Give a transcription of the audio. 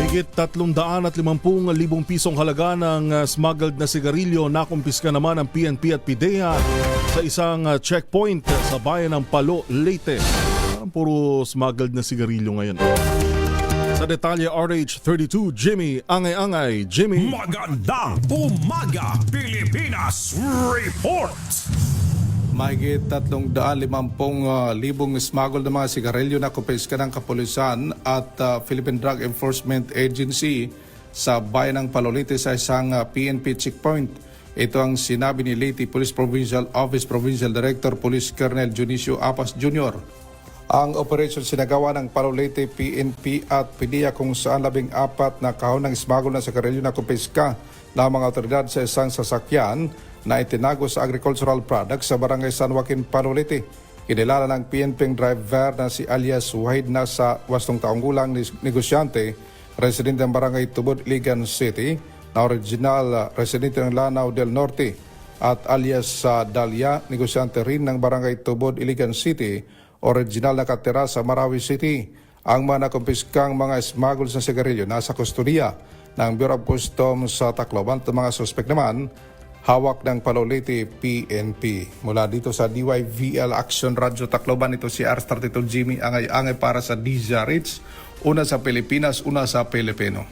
Higit 350,000 pisong halaga ng smuggled na sigarilyo nakumpiska naman ng PNP at PIDEA sa isang checkpoint sa bayan ng Palo, Leyte. Parang puro smuggled na sigarilyo ngayon. Sa detalye, RH32, Jimmy Angay-Angay. Jimmy. Magandang umaga, Pilipinas Report! Mahigit 350,000 smuggled na mga sigarilyo na kumpiska ng kapulisan at Philippine Drug Enforcement Agency sa bayan ng Palolite sa isang PNP checkpoint. Ito ang sinabi ni Leyte Police Provincial Office Provincial Director Police Colonel Junicio Apas Jr. Ang operation sinagawa ng Palolite PNP at PIDEA kung saan 14 na kahon ng smuggled na sigarilyo na kumpiska ng mga otoridad sa isang sasakyan na itinago sa agricultural products sa barangay San Joaquin, Palolite. Kinilala ng PNP driver na si alias Wahid na sa 8 taong gulang negosyante, residente ng barangay Tubod, Iligan City, na original residente ng Lanao del Norte, at alias Dalia, negosyante rin ng barangay Tubod, Iligan City, original na katira sa Marawi City. Ang mga nakumpiskang mga smuggled na sigarilyo nasa kustudiya ng Bureau of Customs sa Tacloban at mga suspect naman hawak ng Palolite PNP. Mula dito sa DYVL Action Radio Tacloban, ito si R32 Jimmy Angay-Angay para sa DZRH. Una sa Pilipinas, una sa Pilipino.